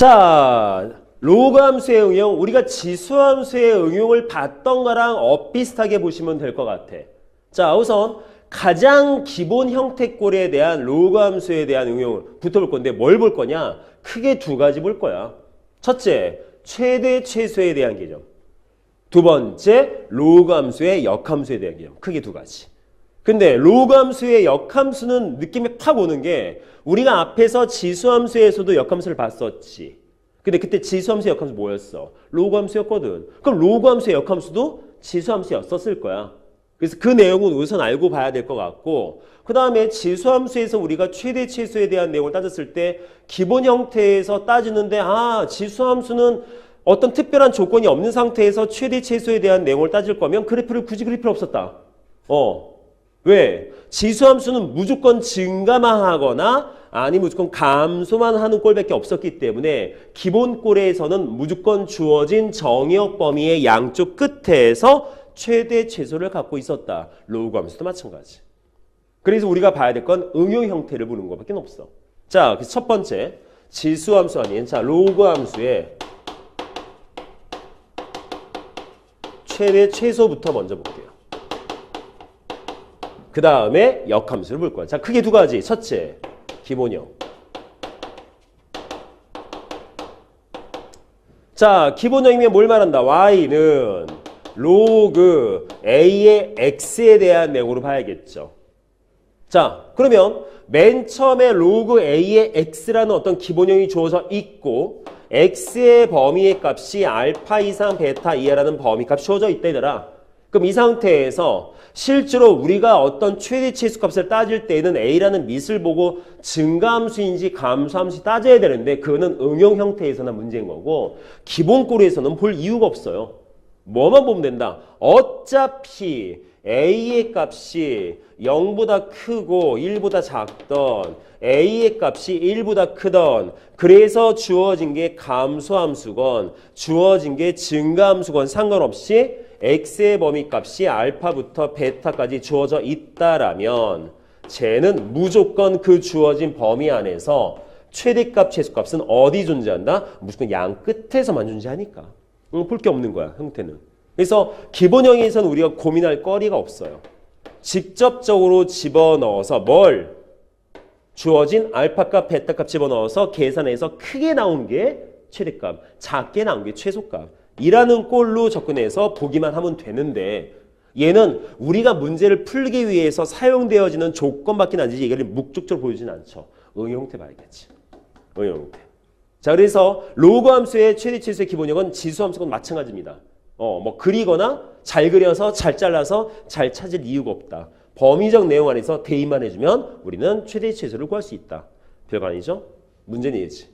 자, 로그 함수의 응용, 우리가 지수 함수의 응용을 봤던 거랑 엇비슷하게 보시면 될 것 같아. 자, 우선 가장 기본 형태꼴에 대한 로그 함수에 대한 응용을 붙어볼 건데 뭘 볼 거냐? 크게 두 가지 볼 거야. 첫째, 최대 최소에 대한 개념. 두 번째, 로그 함수의 역함수에 대한 개념. 크게 두 가지. 근데 로그 함수의 역함수는 느낌이 팍 오는 게 우리가 앞에서 지수함수에서도 역함수를 봤었지. 근데 그때 지수함수의 역함수 뭐였어? 로그 함수였거든. 그럼 로그 함수의 역함수도 지수함수였었을 거야. 그래서 그 내용은 우선 알고 봐야 될 것 같고, 그 다음에 지수함수에서 우리가 최대 최소에 대한 내용을 따졌을 때 기본 형태에서 따지는데 지수함수는 어떤 특별한 조건이 없는 상태에서 최대 최소에 대한 내용을 따질 거면 그래프를 굳이 그릴 필요 없었다. 왜? 지수함수는 무조건 증가만 하거나 아니 무조건 감소만 하는 꼴밖에 없었기 때문에 기본 꼴에서는 무조건 주어진 정의역 범위의 양쪽 끝에서 최대 최소를 갖고 있었다. 로그 함수도 마찬가지. 그래서 우리가 봐야 될 건 응용 형태를 보는 것밖에 없어. 자, 그래서 첫 번째 지수함수 아닌 로그 함수의 최대 최소부터 먼저 볼게요. 그 다음에 역함수를 볼 거야. 자, 크게 두 가지. 첫째, 기본형. 자, 기본형이면 뭘 말한다? y는 로그 a의 x에 대한 내용으로 봐야겠죠. 자, 그러면 맨 처음에 로그 a의 x라는 어떤 기본형이 주어져 있고 x의 범위의 값이 알파 이상 베타 이하라는 범위값이 주어져 있다 얘들아. 그럼 이 상태에서 실제로 우리가 어떤 최대 최소 값을 따질 때에는 a라는 밑을 보고 증가함수인지 감소함수인지 따져야 되는데 그거는 응용 형태에서나 문제인 거고 기본 꼴에서는 볼 이유가 없어요. 뭐만 보면 된다. 어차피 a의 값이 0보다 크고 1보다 작던 a의 값이 1보다 크던 그래서 주어진 게 감소함수건 주어진 게 증가함수건 상관없이 x의 범위값이 알파부터 베타까지 주어져 있다라면 쟤는 무조건 그 주어진 범위 안에서 최대값 최소값은 어디 존재한다? 무조건 양 끝에서만 존재하니까 볼 게 없는 거야 형태는. 그래서 기본형에서는 우리가 고민할 거리가 없어요. 직접적으로 집어넣어서 뭘? 주어진 알파값 베타값 집어넣어서 계산해서 크게 나온 게 최대값 작게 나온 게 최소값 이라는 꼴로 접근해서 보기만 하면 되는데 얘는 우리가 문제를 풀기 위해서 사용되어지는 조건밖에 안 되지 얘를 목적적으로 보여주진 않죠. 응용 형태 봐야겠지. 응용 형태. 자, 그래서 로그 함수의 최대 최소의 기본형은 지수 함수건 마찬가지입니다. 뭐 그리거나 잘 그려서 잘 잘라서 잘 찾을 이유가 없다. 범위적 내용 안에서 대입만 해주면 우리는 최대 최소를 구할 수 있다. 별거 아니죠? 문제는 얘지.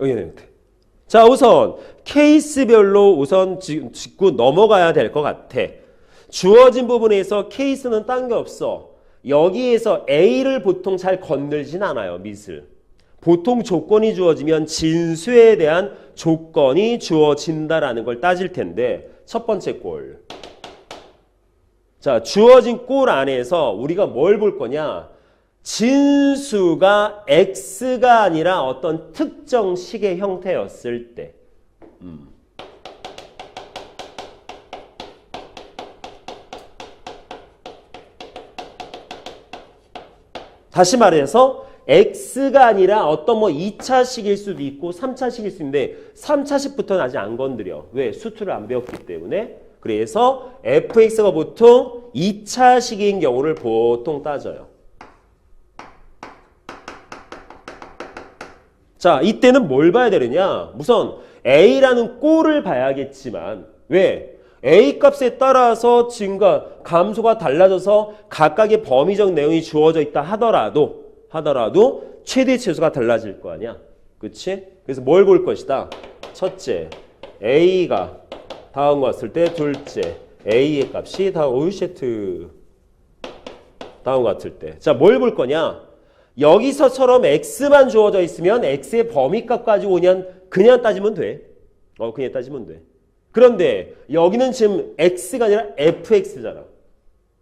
응용 형태. 자, 우선 케이스별로 우선 짚고 넘어가야 될 것 같아. 주어진 부분에서 케이스는 딴 게 없어. 여기에서 A를 보통 잘 건들진 않아요. 밑을. 보통 조건이 주어지면 진수에 대한 조건이 주어진다라는 걸 따질 텐데 첫 번째 꼴. 자, 주어진 꼴 안에서 우리가 뭘 볼 거냐? 진수가 x가 아니라 어떤 특정 식의 형태였을 때 다시 말해서 x가 아니라 어떤 2차식일 수도 있고 3차식일 수 있는데 3차식부터는 아직 안 건드려. 왜? 수투를 안 배웠기 때문에. 그래서 fx가 보통 2차식인 경우를 보통 따져요. 자, 이때는 뭘 봐야 되느냐? 우선 a라는 꼴을 봐야겠지만 왜? a 값에 따라서 증가, 감소가 달라져서 각각의 범위적 내용이 주어져 있다 하더라도 최대 최소가 달라질 거 아니야. 그치? 그래서 뭘 볼 것이다? 첫째, a가 다음과 같을 때 둘째, a의 값이 다음과 같을 때. 자, 뭘 볼 거냐? 여기서처럼 x만 주어져 있으면 x의 범위값 가지고 그냥 따지면 돼. 그냥 따지면 돼. 그런데 여기는 지금 x가 아니라 fx잖아.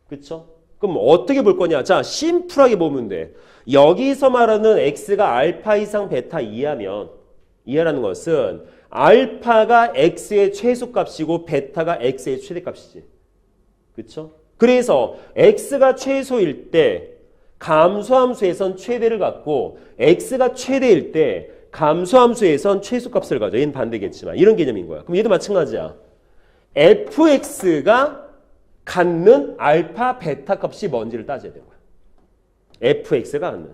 그쵸? 그럼 어떻게 볼 거냐? 자, 심플하게 보면 돼. 여기서 말하는 x가 알파 이상 베타 이하면, 이하라는 것은 알파가 x의 최소값이고 베타가 x의 최대값이지. 그렇죠? 그래서 x가 최소일 때 감소함수에선 최대를 갖고 x가 최대일 때 감소함수에선 최소값을 가져. 얘는 반대겠지만 이런 개념인 거야. 그럼 얘도 마찬가지야. fx가 갖는 알파 베타 값이 뭔지를 따져야 되는 거야. fx가 갖는.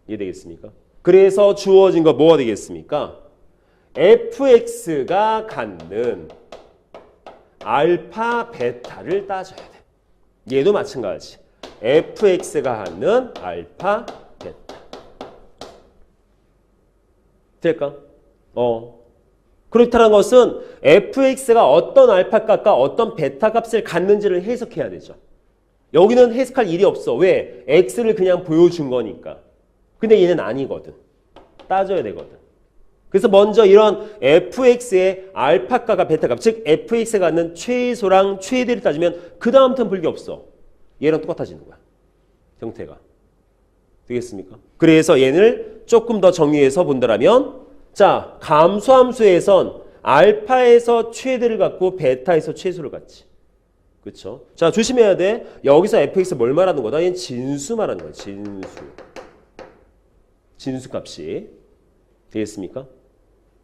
이해되겠습니까? 그래서 주어진 거 뭐가 되겠습니까? fx가 갖는 알파 베타를 따져야 돼. 얘도 마찬가지. fx가 갖는 알파 베타. 될까? 그렇다는 것은 fx가 어떤 알파 값과 어떤 베타 값을 갖는지를 해석해야 되죠. 여기는 해석할 일이 없어. 왜? x를 그냥 보여준 거니까. 근데 얘는 아니거든. 따져야 되거든. 그래서 먼저 이런 fx의 알파 값과 베타 값, 즉 fx가 갖는 최소랑 최대를 따지면 그 다음부터는 불게 없어. 얘랑 똑같아지는 거야. 형태가. 되겠습니까? 그래서 얘를 조금 더 정리해서 본다면, 자, 감소함수에선 알파에서 최대를 갖고 베타에서 최소를 갖지. 그렇죠? 자, 조심해야 돼. 여기서 fx 뭘 말하는 거다? 얘는 진수 말하는 거야. 진수 값이. 되겠습니까?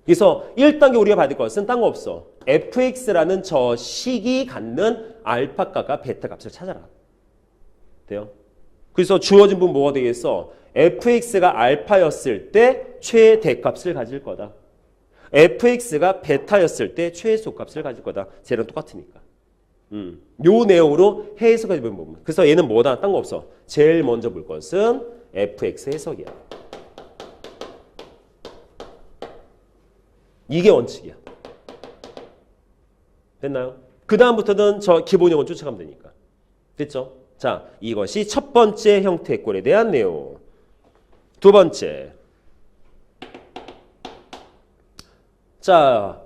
그래서 1단계 우리가 받을 것은 딴 거 없어. fx라는 저 식이 갖는 알파 값과 베타 값을 찾아라. 돼요? 그래서 주어진 부분 뭐가 되겠어? fx가 알파였을 때 최대값을 가질 거다. fx가 베타였을 때 최소값을 가질 거다. 쟤랑 똑같으니까. 요 내용으로 해석해 보면 부분. 그래서 얘는 뭐다? 딴 거 없어. 제일 먼저 볼 것은 fx 해석이야. 이게 원칙이야. 됐나요? 그 다음부터는 저 기본 용어 쫓아가면 되니까. 됐죠? 자, 이것이 첫 번째 형태의 꼴에 대한 내용. 두 번째. 자,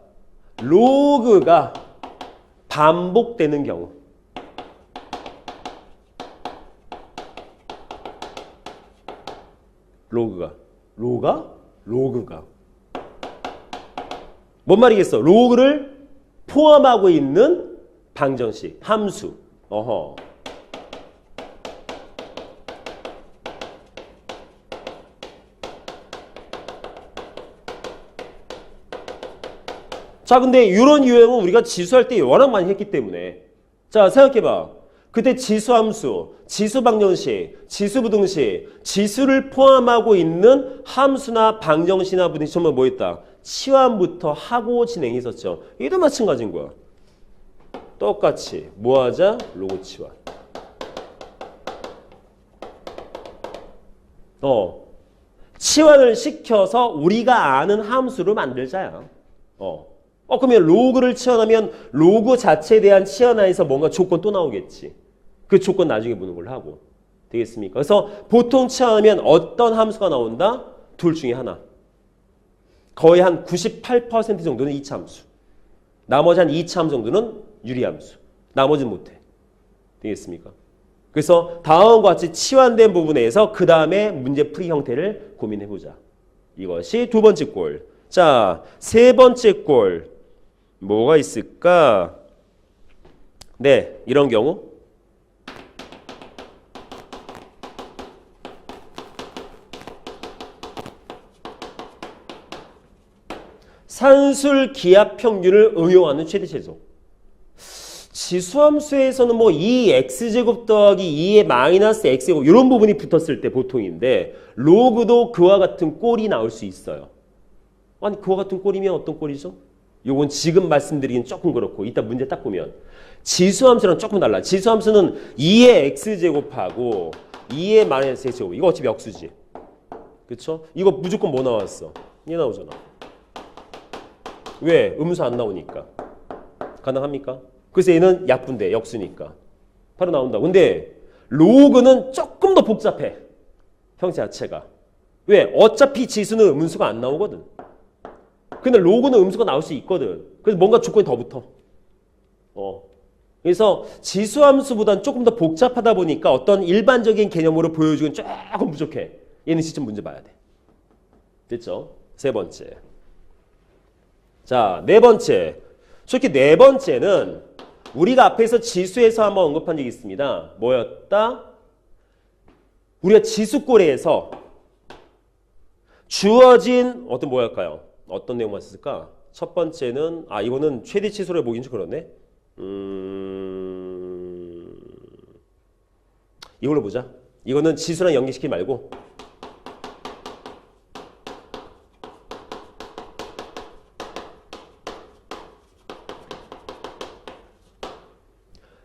로그가 반복되는 경우. 로그가. 뭔 말이겠어? 로그를 포함하고 있는 방정식, 함수. 자, 근데 이런 유형은 우리가 지수할 때 워낙 많이 했기 때문에. 자, 생각해봐. 그때 지수함수, 지수방정식, 지수부등식, 지수를 포함하고 있는 함수나 방정식이나 부등식 전부 뭐 있다? 치환부터 하고 진행했었죠. 얘도 마찬가지인 거야. 똑같이 뭐 하자? 로그 치환. 치환을 시켜서 우리가 아는 함수를 만들자야. 그러면 로그를 치환하면 로그 자체에 대한 치환하에서 뭔가 조건 또 나오겠지. 그 조건 나중에 보는 걸로 하고. 되겠습니까? 그래서 보통 치환하면 어떤 함수가 나온다? 둘 중에 하나. 거의 한 98% 정도는 이차함수. 나머지 한 2차함수 정도는 유리함수. 나머지는 못해. 되겠습니까? 그래서 다음과 같이 치환된 부분에서 그 다음에 문제풀이 형태를 고민해보자. 이것이 두 번째 꼴. 자, 세 번째 꼴. 뭐가 있을까? 네, 이런 경우. 산술 기하 평균을 응용하는 최대 최소. 지수함수에서는 뭐 2x제곱 더하기 2의 마이너스 x제곱 이런 부분이 붙었을 때 보통인데 로그도 그와 같은 꼴이 나올 수 있어요. 아니 그와 같은 꼴이면 어떤 꼴이죠? 요건 지금 말씀드리긴 조금 그렇고 이따 문제 딱 보면 지수함수랑 조금 달라. 지수함수는 2의 x제곱하고 2의 마이너스 x제곱 이거 어차피 역수지. 그쵸? 이거 무조건 뭐 나왔어? 얘 나오잖아. 왜? 음수 안 나오니까. 가능합니까? 그래서 얘는 약분돼. 역수니까. 바로 나온다. 근데 로그는 조금 더 복잡해. 형태 자체가. 왜? 어차피 지수는 음수가 안 나오거든. 근데 로그는 음수가 나올 수 있거든. 그래서 뭔가 조건이 더 붙어. 그래서 지수함수보다는 조금 더 복잡하다 보니까 어떤 일반적인 개념으로 보여주기는 조금 부족해. 얘는 시점 문제 봐야 돼. 됐죠? 세 번째. 자, 네 번째. 솔직히 네 번째는 우리가 앞에서 지수에서 한번 언급한 적이 있습니다. 뭐였다? 우리가 지수꼬리에서 주어진 어떤 뭐랄까요? 어떤 내용만 썼을까? 첫 번째는 이거는 최대치수를 보긴 좀 그렇네. 이걸로 보자. 이거는 지수랑 연계시키지 말고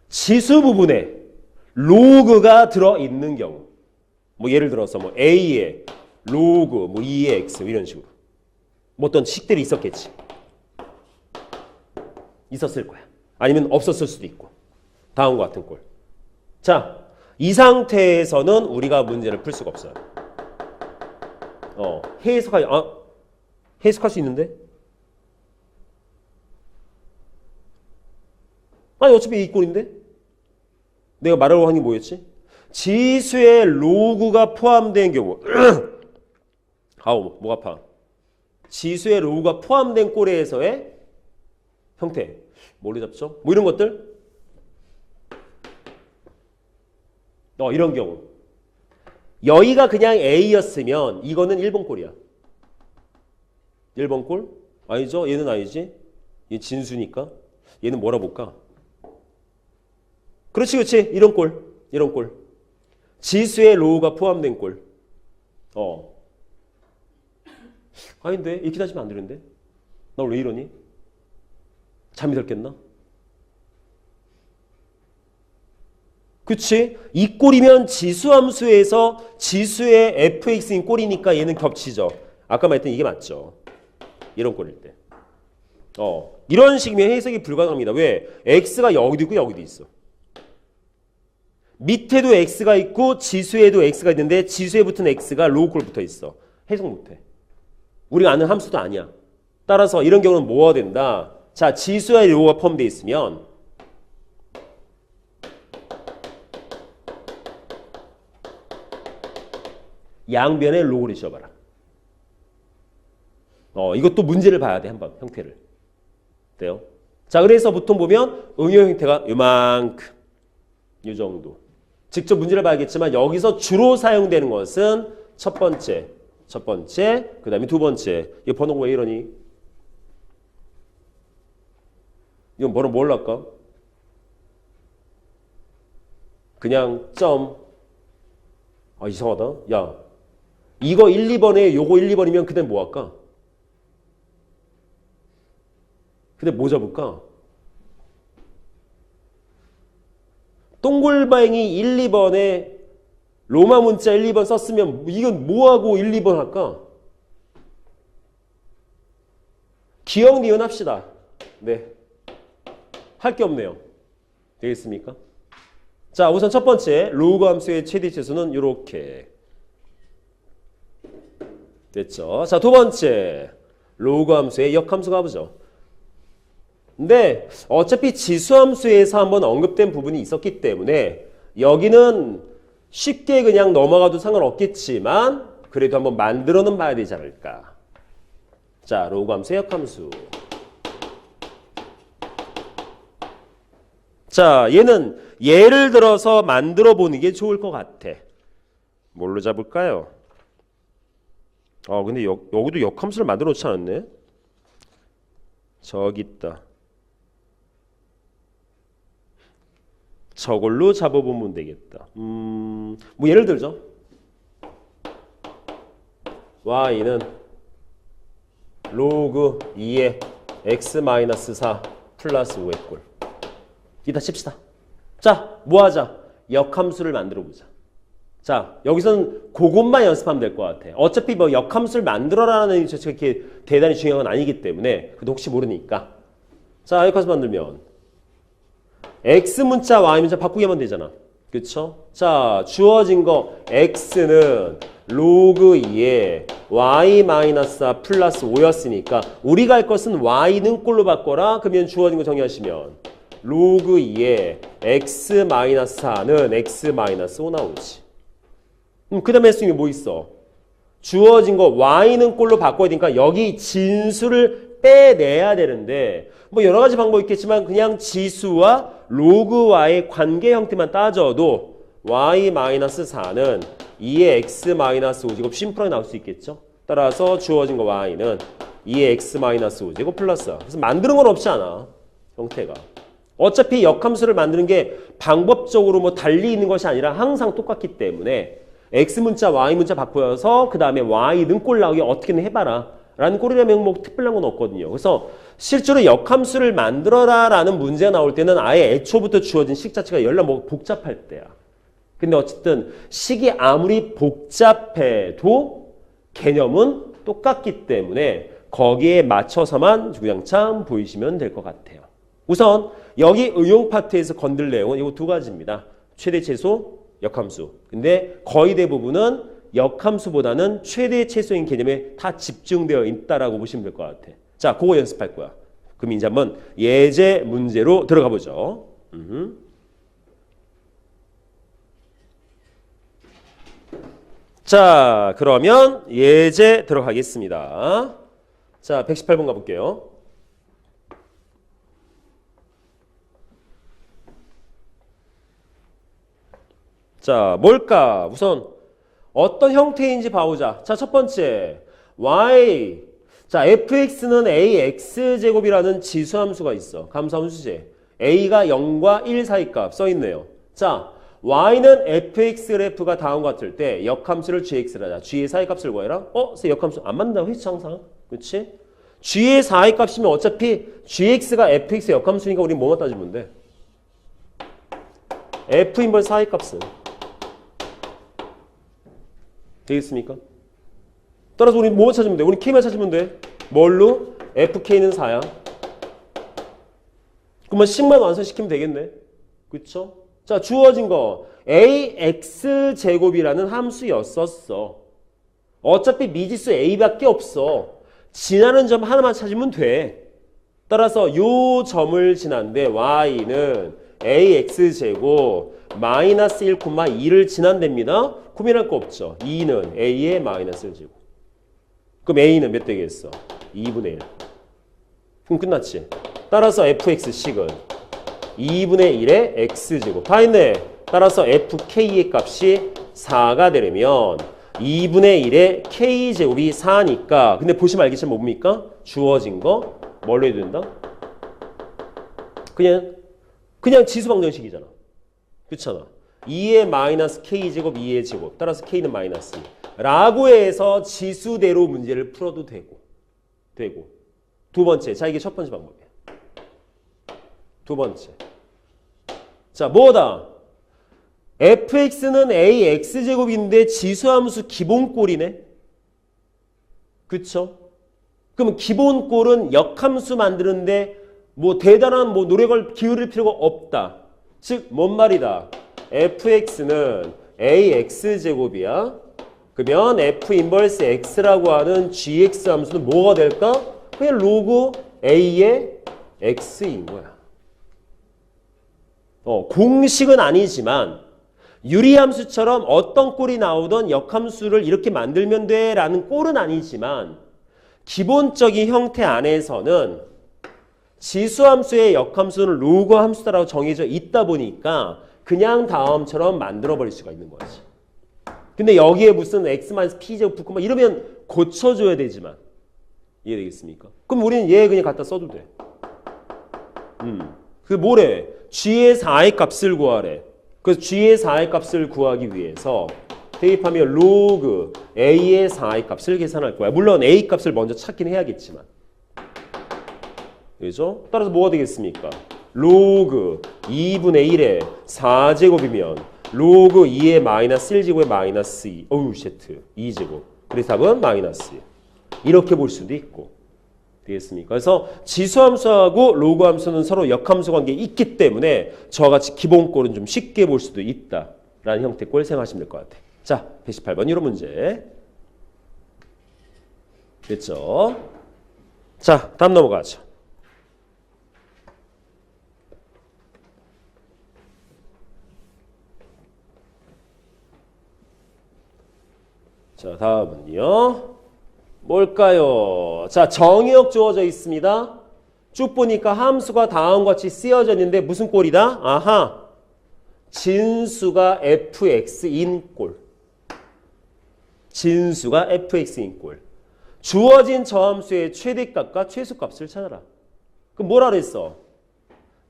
지수 부분에 로그가 들어있는 경우, 뭐 예를 들어서 뭐 A에 로그, 뭐 2의 X 이런 식으로 뭐 어떤 식들이 있었겠지. 있었을 거야. 아니면 없었을 수도 있고. 다음과 같은 꼴. 자, 이 상태에서는 우리가 문제를 풀 수가 없어요. 해석할 수 있는데? 아니 어차피 이 꼴인데? 내가 말하려고 하는 게 뭐였지? 지수의 로그가 포함된 경우 목 아파. 지수의 로그가 포함된 꼴에서의 형태 뭘로 잡죠? 뭐 이런 것들? 이런 경우 여기가 그냥 A였으면 이거는 1번 꼴이야. 1번 꼴? 아니죠? 얘는 아니지? 얘 진수니까 얘는 뭐라 볼까? 그렇지 이런 꼴. 이런 꼴. 지수의 로우가 포함된 꼴. 아닌데 이렇게 따지면 안 되는데? 나 왜 이러니? 잠이 들겠나? 그치? 이 꼴이면 지수함수에서 지수의 fx인 꼴이니까 얘는 겹치죠. 아까 말했던 이게 맞죠. 이런 꼴일 때. 이런 식이면 해석이 불가능합니다. 왜? x가 여기도 있고 여기도 있어. 밑에도 x가 있고 지수에도 x가 있는데 지수에 붙은 x가 로우 꼴 붙어 있어. 해석 못해. 우리가 아는 함수도 아니야. 따라서 이런 경우는 뭐가 된다? 자, 지수에 로우가 포함되어 있으면 양변에 로우를 지어봐라. 이것도 문제를 봐야 돼. 한번 형태를. 돼요? 자, 그래서 보통 보면 응용 형태가 요만큼 이 정도. 직접 문제를 봐야겠지만 여기서 주로 사용되는 것은 첫 번째, 그 다음에 두 번째. 이 번호가 왜 이러니? 이건 뭘 할까? 그냥 점. 이상하다. 야, 이거 1, 2번에 요거 1, 2번이면 그다음 뭐 할까? 그다음 뭐 잡을까? 동글뱅이 1, 2번에 로마 문자 1, 2번 썼으면 이건 뭐하고 1, 2번 할까? 기억 니은 합시다. 네. 할 게 없네요. 되겠습니까? 자, 우선 첫 번째 로그 함수의 최대치수는 이렇게 됐죠. 자, 두 번째 로그 함수의 역함수 가보죠. 근데 어차피 지수함수에서 한번 언급된 부분이 있었기 때문에 여기는 쉽게 그냥 넘어가도 상관없겠지만 그래도 한번 만들어는 봐야 되지 않을까. 자, 로그 함수의 역함수. 자, 얘는 예를 들어서 만들어 보는 게 좋을 것 같아. 뭘로 잡을까요? 근데 여기도 역함수를 만들어 놓지 않았네. 저기 있다. 저걸로 잡아보면 되겠다. 뭐 예를 들죠. y는 로그 2의 x-4 플러스 5의 꼴. 이따 칩시다. 자, 뭐 하자? 역함수를 만들어 보자. 자, 여기서는 그것만 연습하면 될 것 같아. 어차피 뭐 역함수를 만들어라는 게 이렇게 대단히 중요한 건 아니기 때문에 그래도 혹시 모르니까. 자, 역함수 만들면 x 문자, y 문자 바꾸기 하면 되잖아. 그쵸? 자, 주어진 거 x는 로그 2에 y-4 플러스 5였으니까 우리가 할 것은 y는 꼴로 바꿔라. 그러면 주어진 거 정의하시면 로그 2에 x-4는 x-5 나오지. 그 다음에 수능이 뭐 있어? 주어진 거 y는 꼴로 바꿔야 되니까 여기 진수를 빼내야 되는데 뭐 여러 가지 방법이 있겠지만 그냥 지수와 로그와의 관계 형태만 따져도 y-4는 2의 x-5제곱 심플하게 나올 수 있겠죠. 따라서 주어진 거 y는 2의 x-5제곱 플러스. 그래서 만드는 건 없지 않아. 형태가. 어차피 역함수를 만드는 게 방법적으로 뭐 달리 있는 것이 아니라 항상 똑같기 때문에 x 문자, y 문자 바꾸어서 그 다음에 y 능꼴 나오게 어떻게든 해봐라 라는 꼴이라면 뭐 특별한 건 없거든요. 그래서 실제로 역함수를 만들어라 라는 문제가 나올 때는 아예 애초부터 주어진 식 자체가 열나 뭐 복잡할 때야. 근데 어쨌든 식이 아무리 복잡해도 개념은 똑같기 때문에 거기에 맞춰서만 주구장창 보이시면 될 것 같아요. 우선 여기 응용 파트에서 건들 내용은 이 두 가지입니다. 최대 최소, 역함수. 근데 거의 대부분은 역함수보다는 최대 최소인 개념에 다 집중되어 있다라고 보시면 될 것 같아. 자, 그거 연습할 거야. 그럼 이제 한번 예제 문제로 들어가 보죠. 자, 그러면 예제 들어가겠습니다. 자, 118번 가볼게요. 자, 뭘까? 우선 어떤 형태인지 봐보자. 자, 첫 번째 y. 자, fx는 ax제곱이라는 지수함수가 있어. 감수함수지. a가 0과 1 사이 값 써있네요. 자, y는 fx 그래프가 다음과 같을 때 역함수를 gx라자. g의 사이 값을 구해라. 역함수 안 맞는다고 했지 항상. 그렇지? g의 사이 값이면 어차피 gx가 fx의 역함수니까 우리 뭐만 따지면 돼? f 인벌스 사이 값은 되겠습니까? 따라서 우리 뭐만 찾으면 돼? 우리 k만 찾으면 돼. 뭘로? fk는 4야. 그러면 식만 완성시키면 되겠네. 그쵸? 자, 주어진 거 ax제곱이라는 함수였었어. 어차피 미지수 a밖에 없어. 지나는 점 하나만 찾으면 돼. 따라서 요 점을 지난데 y는 ax제곱 마이너스 1,2를 지난답니다. 고민할 거 없죠. 2는 a의 마이너스 1제곱. 그럼 a는 몇 되겠어? 2분의 1. 그럼 끝났지. 따라서 fx식은 2분의 1의 x제곱. 다 했네. 따라서 fk의 값이 4가 되려면 2분의 1의 k제곱이 4니까 근데 보시면 알겠지만 뭡니까? 주어진 거 뭘로 해도 된다? 그냥 지수 방정식이잖아. 그렇잖아. 2의 마이너스 k제곱 2의 제곱 따라서 k는 마이너스 2 라고 해서 지수대로 문제를 풀어도 되고 두 번째. 자, 이게 첫 번째 방법이야. 두 번째. 자, 뭐다? fx는 ax제곱인데 지수함수 기본꼴이네. 그쵸? 그럼 기본꼴은 역함수 만드는데 뭐 대단한 뭐 노력을 기울일 필요가 없다. 즉, 뭔 말이다? fx는 ax제곱이야. 그러면 f 인버스 x라고 하는 gx 함수는 뭐가 될까? 그냥 로그 a의 x인 거야. 공식은 아니지만 유리함수처럼 어떤 꼴이 나오던 역함수를 이렇게 만들면 돼 라는 꼴은 아니지만 기본적인 형태 안에서는 지수함수의 역함수는 로그 함수다라고 정해져 있다 보니까 그냥 다음처럼 만들어버릴 수가 있는 거지. 근데 여기에 무슨 x-p제곱 붙고 막 이러면 고쳐줘야 되지만 이해되겠습니까? 그럼 우리는 얘 그냥 갖다 써도 돼. 그 뭐래? g의 4의 값을 구하래. 그래서 g의 4의 값을 구하기 위해서 대입하면 로그 a의 4의 값을 계산할 거야. 물론 a 값을 먼저 찾긴 해야겠지만. 그죠? 따라서 뭐가 되겠습니까? 로그 2분의 1의 4제곱이면 로그 2의 마이너스 1제곱의 마이너스 2. 어우, 쉐트. 2제곱. 그래서 답은 마이너스 2. 이렇게 볼 수도 있고. 되겠습니까? 그래서 지수함수하고 로그함수는 서로 역함수 관계에 있기 때문에 저와 같이 기본꼴은 좀 쉽게 볼 수도 있다라는 형태의 꼴 생각하시면 될 것 같아요. 자, 118번 이런 문제. 됐죠? 자, 다음 넘어가죠. 자, 다음은요. 뭘까요? 자, 정의역 주어져 있습니다. 쭉 보니까 함수가 다음과 같이 쓰여져 있는데 무슨 꼴이다? 아하. 진수가 fx인 꼴. 진수가 fx인 꼴. 주어진 저함수의 최대값과 최소값을 찾아라. 그럼 뭐라 그랬어?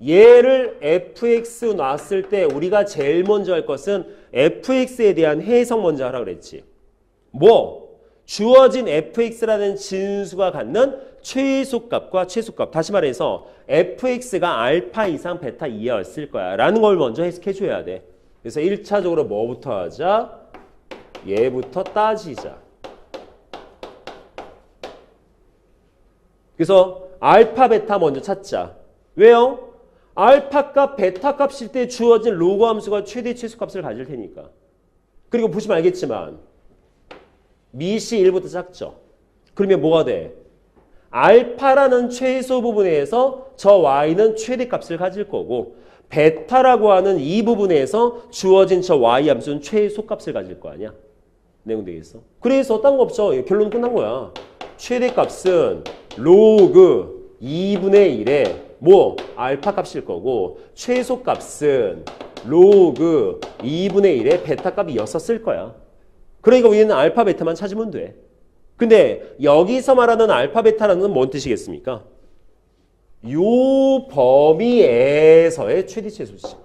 얘를 fx 놨을 때 우리가 제일 먼저 할 것은 fx에 대한 해석 먼저 하라 그랬지. 뭐? 주어진 fx라는 진수가 갖는 최소값과 최소값. 다시 말해서 fx가 알파 이상 베타 이하였을 거야 라는 걸 먼저 해석해 줘야 돼. 그래서 1차적으로 뭐부터 하자? 얘부터 따지자. 그래서 알파 베타 먼저 찾자. 왜요? 알파 값 베타 값일 때 주어진 로그 함수가 최대 최소값을 가질 테니까. 그리고 보시면 알겠지만 미시 1보다 작죠. 그러면 뭐가 돼? 알파라는 최소 부분에서 저 y는 최대값을 가질 거고 베타라고 하는 이 부분에서 주어진 저 y 함수는 최소값을 가질 거 아니야. 내용 되겠어? 그래서 딴 거 없죠. 결론 끝난 거야. 최대값은 로그 2분의 1에 뭐? 알파 값일 거고 최소값은 로그 2분의 1에 베타 값이 6쓸 거야. 그러니까 우리는 알파 베타만 찾으면 돼. 근데 여기서 말하는 알파 베타라는 건 뭔 뜻이겠습니까? 요 범위에서의 최대 최소치.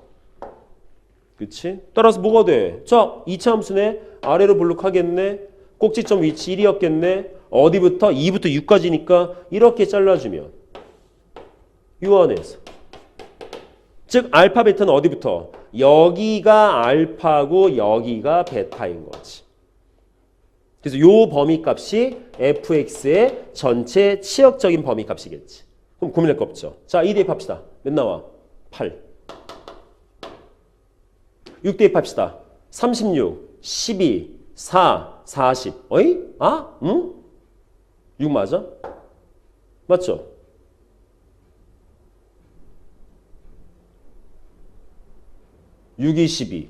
그치? 따라서 뭐가 돼? 자, 2차 함수네. 아래로 블록하겠네. 꼭지점 위치 1이었겠네. 어디부터? 2부터 6까지니까 이렇게 잘라주면 요 안에서. 즉 알파 베타는 어디부터? 여기가 알파고 여기가 베타인 거지. 그래서 요 범위값이 fx의 전체 치역적인 범위값이겠지. 그럼 고민할 거 없죠. 자, 2 대입합시다. 몇 나와? 8. 6 대입합시다. 36, 12, 4, 40. 어이? 아? 응? 6 맞아? 맞죠? 6, 22,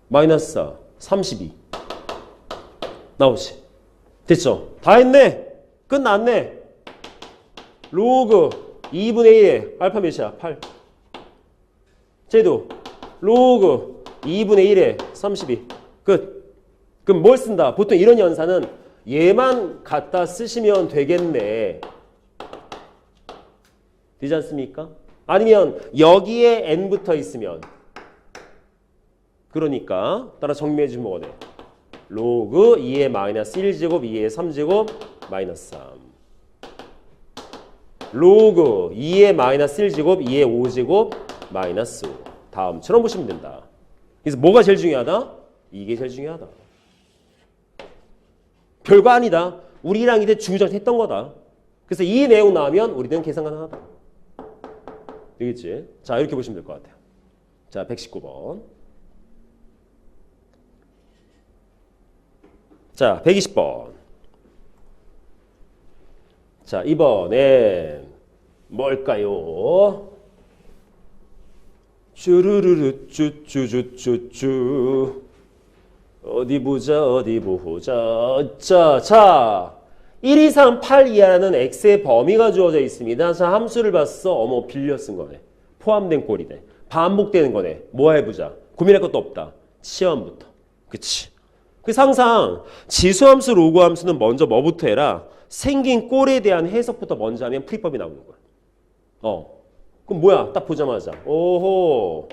마이너스 4, 32. 나오지. 됐죠? 다 했네. 끝났네. 로그 2분의 1에 알파 몇이야? 8. 쟤도 로그 2분의 1에 32. 끝. 그럼 뭘 쓴다? 보통 이런 연산은 얘만 갖다 쓰시면 되겠네. 되지 않습니까? 아니면 여기에 n 붙어 있으면 그러니까 따라 정리해 주면 뭐가 돼? 로그 2의 마이너스 1제곱 2의 3제곱 마이너스 3 로그 2의 마이너스 1제곱 2의 5제곱 마이너스 5 다음처럼 보시면 된다. 그래서 뭐가 제일 중요하다? 이게 제일 중요하다. 별거 아니다. 우리랑 이제 중후정 했던 거다. 그래서 이 내용 나오면 우리는 계산 가능하다. 되겠지? 자, 이렇게 보시면 될 것 같아요. 자, 119번. 자, 120번. 자, 이번엔 뭘까요? 쭈루루루 쭈쭈쭈쭈쭈 어디 보자 어디 보자. 자 1, 2, 3, 8 이하라는 x의 범위가 주어져 있습니다. 자, 함수를 봤어. 어머, 빌려 쓴 거네. 포함된 꼴이네. 반복되는 거네. 뭐 해보자. 고민할 것도 없다. 치환부터. 그치? 그래서 항상 지수함수, 로그함수는 먼저 뭐부터 해라? 생긴 꼴에 대한 해석부터 먼저 하면 풀이법이 나오는 거야. 그럼 뭐야? 딱 보자마자. 오호.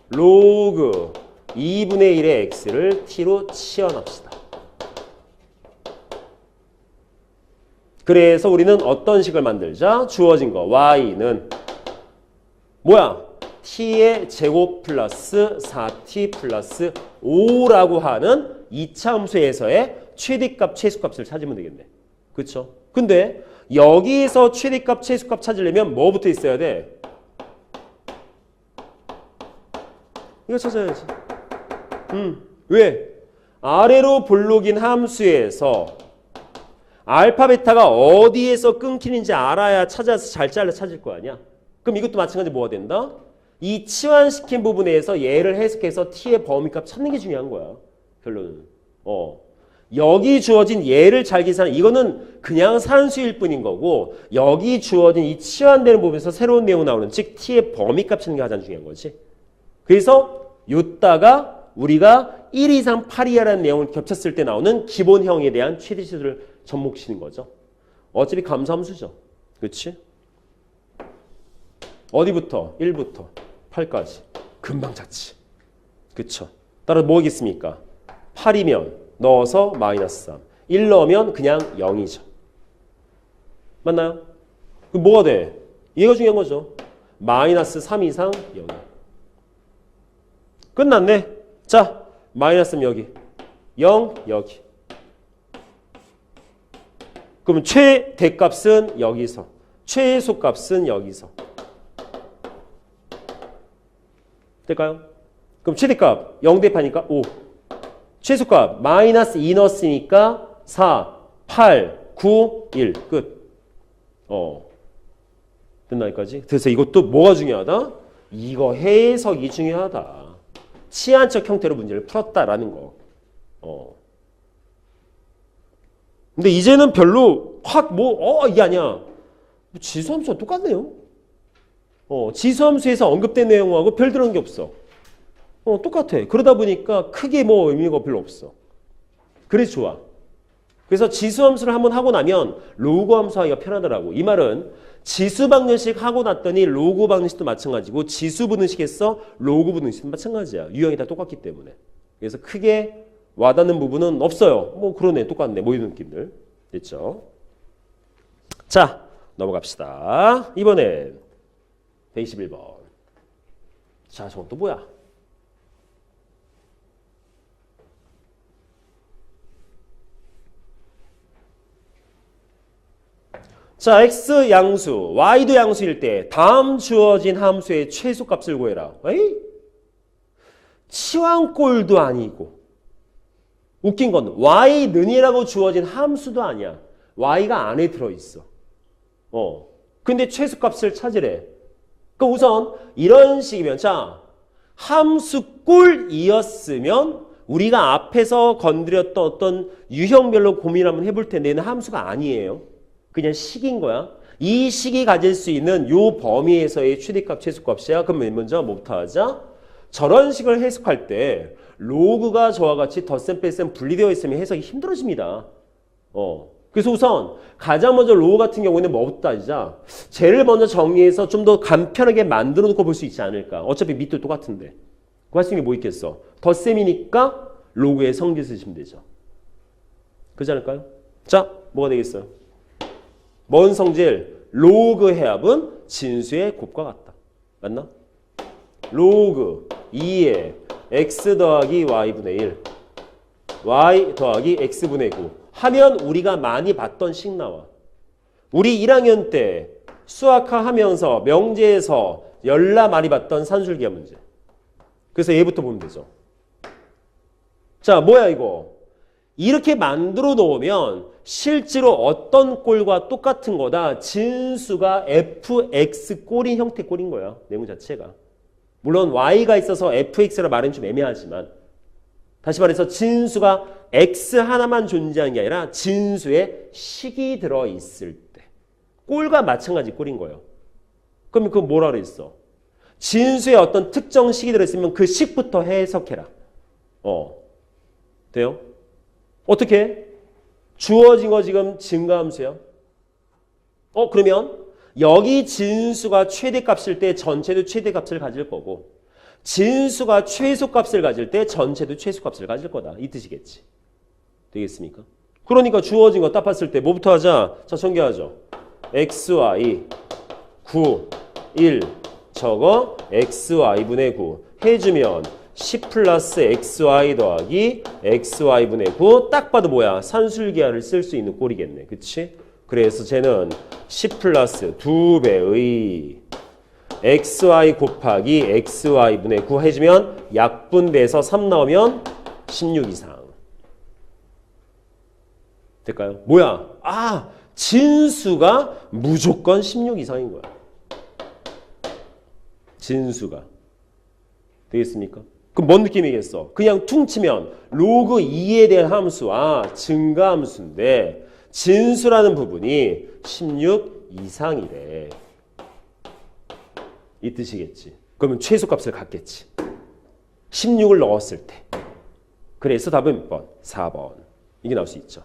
로그 2분의 1의 x를 t로 치환합시다. 그래서 우리는 어떤 식을 만들자? 주어진 거 y는 뭐야? t의 제곱 플러스 4t 플러스 5라고 하는 2차 함수에서의 최대값, 최소값을 찾으면 되겠네. 그렇죠? 근데 여기서 최대값, 최소값 찾으려면 뭐부터 있어야 돼? 이거 찾아야지. 왜? 아래로 블록인 함수에서 알파, 베타가 어디에서 끊기는지 알아야 찾아서 잘 잘라 찾을 거 아니야? 그럼 이것도 마찬가지로 뭐가 된다? 이 치환시킨 부분에서 얘를 해석해서 t의 범위값 찾는 게 중요한 거야. 결론은. 여기 주어진 얘를 잘 계산해. 이거는 그냥 산수일 뿐인 거고 여기 주어진 이 치환되는 부분에서 새로운 내용 나오는 즉 t의 범위값 찾는 게 가장 중요한 거지. 그래서 요따가 우리가 1 이상 8이하라는 내용을 겹쳤을 때 나오는 기본형에 대한 최대치수를 접목시키는 거죠. 어차피 감소함수죠. 그렇지? 어디부터? 1부터 8까지. 금방 찾지. 그쵸? 따라서 뭐겠습니까? 8이면 넣어서 마이너스 3. 1 넣으면 그냥 0이죠. 맞나요? 그럼 뭐가 돼? 얘가 중요한 거죠. 마이너스 3 이상 0. 끝났네. 자, 마이너스 3 여기. 0 여기. 그럼 최대값은 여기서. 최소값은 여기서. 될까요? 그럼 최대값 0 대입하니까 5. 최소값 마이너스 2 넣었으니까 4, 8, 9, 1. 끝. 됐나 여기까지? 그래서 이것도 뭐가 중요하다? 이거 해석이 중요하다. 치안적 형태로 문제를 풀었다라는 거. 근데 이제는 별로 확 이게 아니야. 지수함수와 똑같네요. 지수함수에서 언급된 내용하고 별다른 게 없어. 똑같아. 그러다 보니까 크게 뭐 의미가 별로 없어. 그래서 좋아. 그래서 지수함수를 한번 하고 나면 로그 함수하기가 편하더라고. 이 말은 지수 방정식 하고 났더니 로그 방정식도 마찬가지고 지수 분식에서 로그 분식도 마찬가지야. 유형이 다 똑같기 때문에. 그래서 크게 와닿는 부분은 없어요. 뭐 그러네. 똑같네. 뭐 이런 느낌들. 됐죠? 자, 넘어갑시다. 이번엔 121번. 자, 저건 또 뭐야? 자, x 양수, y도 양수일 때 다음 주어진 함수의 최소값을 구해라. 에이? 치환꼴도 아니고 웃긴 건 y는이라고 주어진 함수도 아니야. y가 안에 들어있어. 근데 최소값을 찾으래. 그럼 우선 이런 식이면 자, 함수꼴이었으면 우리가 앞에서 건드렸던 어떤 유형별로 고민 한번 해볼 텐데 얘는 함수가 아니에요. 그냥 식인 거야. 이 식이 가질 수 있는 요 범위에서의 최대값, 최소값이야. 그럼 먼저 뭐부터 하자? 저런 식을 해석할 때 로그가 저와 같이 덧셈 뺄셈 분리되어 있으면 해석이 힘들어집니다. 그래서 우선 가장 먼저 로그 같은 경우에는 뭐부터 따지자? 쟤를 먼저 정리해서 좀 더 간편하게 만들어 놓고 볼 수 있지 않을까? 어차피 밑도 똑같은데. 그 할 수 있는 게 뭐 있겠어? 덧셈이니까 로그의 성질 쓰시면 되죠. 그렇지 않을까요? 자, 뭐가 되겠어요? 뭔 성질? 로그 해합은 진수의 곱과 같다. 맞나? 로그 2에 x 더하기 y분의 1 y 더하기 x분의 9 하면 우리가 많이 봤던 식 나와. 우리 1학년 때 수학화 하면서 명제에서 열나 많이 봤던 산술기하 문제. 그래서 얘부터 보면 되죠. 자, 뭐야 이거? 이렇게 만들어 놓으면 실제로 어떤 꼴과 똑같은 거다. 진수가 fx 꼴인 형태 꼴인 거야. 내용 자체가. 물론 y가 있어서 fx라 말은 좀 애매하지만 다시 말해서 진수가 x 하나만 존재하는 게 아니라 진수에 식이 들어있을 때 꼴과 마찬가지 꼴인 거예요. 그러면 그건 뭐라 그랬어? 진수에 어떤 특정 식이 들어있으면 그 식부터 해석해라. 돼요? 어떻게? 주어진 거 지금 증가함수야. 그러면 여기 진수가 최대값일 때 전체도 최대값을 가질 거고 진수가 최소값을 가질 때 전체도 최소값을 가질 거다. 이 뜻이겠지. 되겠습니까? 그러니까 주어진 거 딱 봤을 때 뭐부터 하자? 자, 전개하죠. xy 9, 1 저거 xy분의 9 해주면 10 플러스 xy 더하기 xy분의 9 딱 봐도 뭐야? 산술기하를 쓸 수 있는 꼴이겠네. 그치? 그래서 쟤는 10 플러스 2배의 xy 곱하기 xy분의 9 해주면 약분돼서 3 나오면 16 이상. 될까요? 뭐야? 진수가 무조건 16 이상인 거야. 진수가. 되겠습니까? 그럼 뭔 느낌이겠어? 그냥 퉁치면 로그 2에 대한 함수와 증가함수인데 진수라는 부분이 16 이상이래. 이 뜻이겠지. 그러면 최소값을 갖겠지. 16을 넣었을 때. 그래서 답은 몇 번? 4번. 이게 나올 수 있죠.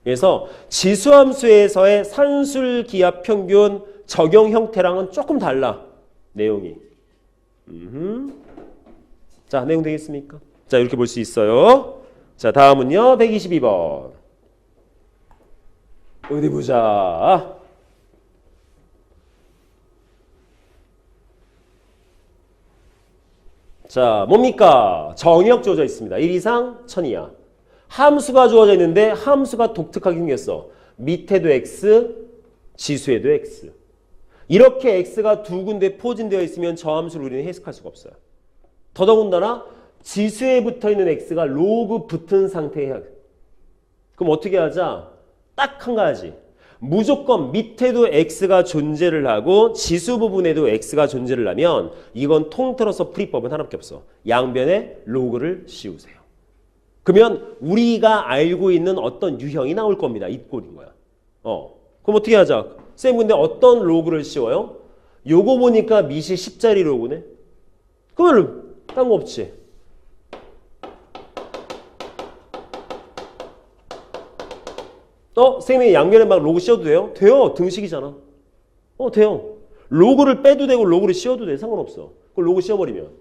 그래서 지수함수에서의 산술기압 평균 적용 형태랑은 조금 달라. 내용이. 자, 내용 되겠습니까? 자, 이렇게 볼 수 있어요. 자, 다음은요. 122번. 어디 보자. 자, 뭡니까? 정의역 주어져 있습니다. 1 이상 1000 이하. 함수가 주어져 있는데 함수가 독특하게 생겼어. 밑에도 x, 지수에도 x. 이렇게 x가 두 군데 포진되어 있으면 저 함수를 우리는 해석할 수가 없어요. 더더군다나 지수에 붙어있는 x가 로그 붙은 상태에 해야 돼. 그럼 어떻게 하자? 딱 한 가지. 무조건 밑에도 x가 존재를 하고 지수 부분에도 x가 존재를 하면 이건 통틀어서 풀이법은 하나밖에 없어. 양변에 로그를 씌우세요. 그러면 우리가 알고 있는 어떤 유형이 나올 겁니다. 이 꼴인 거야. 그럼 어떻게 하자? 쌤 근데 어떤 로그를 씌워요? 요거 보니까 밑이 10짜리 로그네. 그러면 딴 거 없지. 쌤이 양면에 막 로그 씌워도 돼요? 돼요. 등식이잖아. 돼요. 로그를 빼도 되고 로그를 씌워도 돼. 상관없어. 그걸 로그 씌워버리면.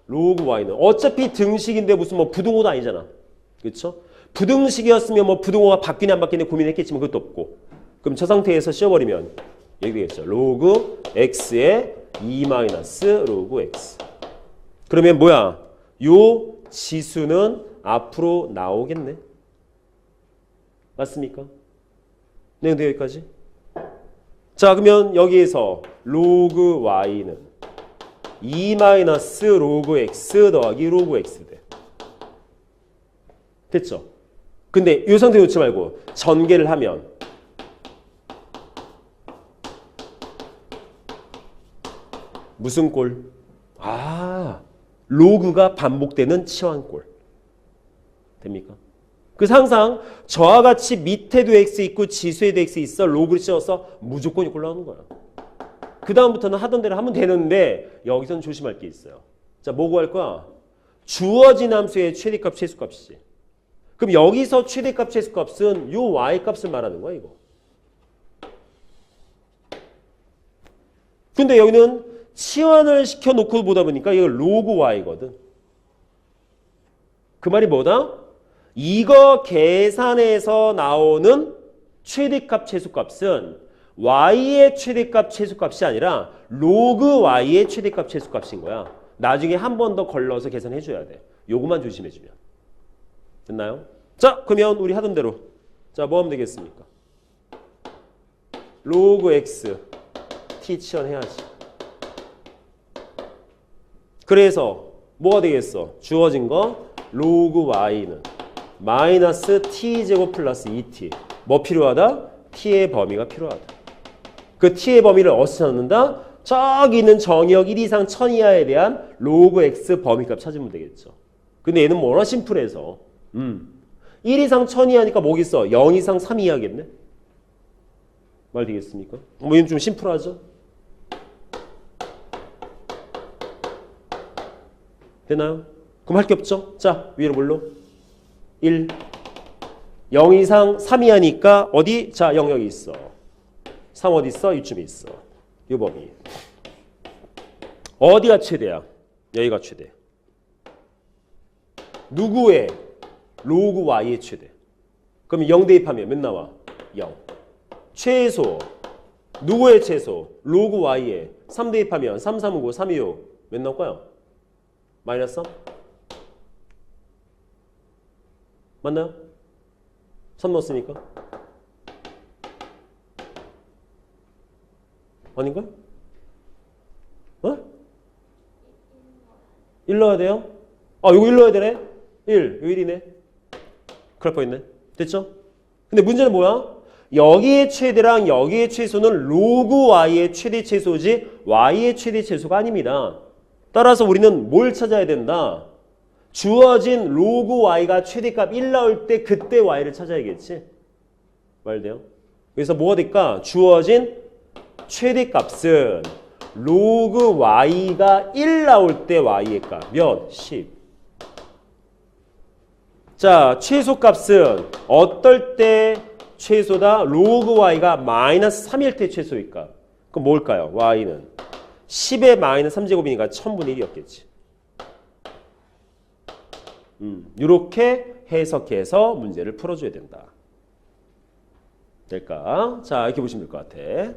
로그 y는. 어차피 등식인데 무슨 뭐 부등호도 아니잖아. 그렇죠? 부등식이었으면 뭐 부등호가 바뀌네 안 바뀌네 고민했겠지만 그것도 없고. 그럼 저 상태에서 씌워버리면 여기 되겠죠. 로그 x에 2 마이너스 로그 x. 그러면 뭐야? 요 지수는 앞으로 나오겠네. 맞습니까? 네, 근데 여기까지. 자, 그러면 여기에서 로그 y는 2 마이너스 로그 x 더하기 로그 x 돼. 됐죠? 근데 이 상태 놓지 말고 전개를 하면 무슨 꼴? 로그가 반복되는 치환꼴. 됩니까? 그래서 항상 저와 같이 밑에도 x 있고 지수에도 x 있어. 로그를 씌워서 무조건 이꼴 나오는 거야. 그 다음부터는 하던 대로 하면 되는데 여기서는 조심할 게 있어요. 자, 뭐 구할 거야? 주어진 함수의 최대값, 최소값이지. 그럼 여기서 최대값, 최소값은 요 y값을 말하는 거야, 이거. 근데 여기는 치환을 시켜놓고 보다 보니까 이거 로그 y거든. 그 말이 뭐다? 이거 계산해서 나오는 최대값, 최소값은 y의 최대값, 최소값이 아니라 로그 y의 최대값, 최소값인 거야. 나중에 한 번 더 걸러서 계산해 줘야 돼. 요거만 조심해 주면. 됐나요? 자, 그러면 우리 하던 대로. 자, 뭐 하면 되겠습니까? 로그 x t 치환해야지. 그래서 뭐가 되겠어? 주어진 거 로그 y는 마이너스 t제곱 플러스 2t. 뭐 필요하다? t의 범위가 필요하다. 그 t의 범위를 어디서 찾는다? 저기 있는 정의역 1 이상 1000 이하에 대한 로그 x 범위값 찾으면 되겠죠. 근데 얘는 뭐나 심플해서 1 이상 1000 이하니까 뭐겠어? 0 이상 3 이하겠네? 말 되겠습니까? 뭐 얘는 좀 심플하죠? 되나요? 그럼 할 게 없죠? 자, 위로 뭘로? 1. 0 이상 3 이하니까 어디? 자, 영역이 있어. 3 어디 있어? 이쯤에 있어. 이 범위. 어디가 최대야? 여기가 최대. 누구의? 로그 y의 최대. 그럼 0 대입하면 몇 나와? 0. 최소. 누구의 최소? 로그 y의. 3 대입하면 3, 3, 5, 3, 2, 5. 몇 나올까요? 마이너스 3? 맞나요? 3 넣었으니까? 아닌가? 1 넣어야 돼요? 요거 1 넣어야 되네? 1, 요 1이네. 그럴 뻔했네. 됐죠? 근데 문제는 뭐야? 여기의 최대랑 여기의 최소는 로그 y의 최대 최소지 y의 최대 최소가 아닙니다. 따라서 우리는 뭘 찾아야 된다? 주어진 로그 y가 최대값 1 나올 때 그때 y를 찾아야겠지. 말돼요? 그래서 뭐가 될까? 주어진 최대값은 로그 y가 1 나올 때 y의 값 몇? 10. 자, 최소값은 어떨 때 최소다? 로그 y가 마이너스 3일 때 최소일까? 그럼 뭘까요? y는 10의 마이너스 3제곱이니까 1000분의 1이었겠지. 이렇게 해석해서 문제를 풀어줘야 된다. 될까? 자, 이렇게 보시면 될 것 같아.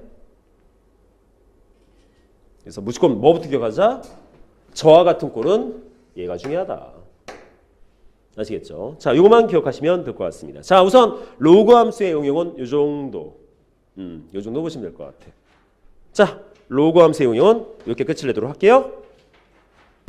그래서 무조건 뭐부터 기억하자? 저와 같은 꼴은 얘가 중요하다. 아시겠죠? 자, 요것만 기억하시면 될 것 같습니다. 자, 우선 로그 함수의 응용은 요 정도. 요 정도 보시면 될 것 같아. 자, 로그 함수의 응용은 이렇게 끝을 내도록 할게요.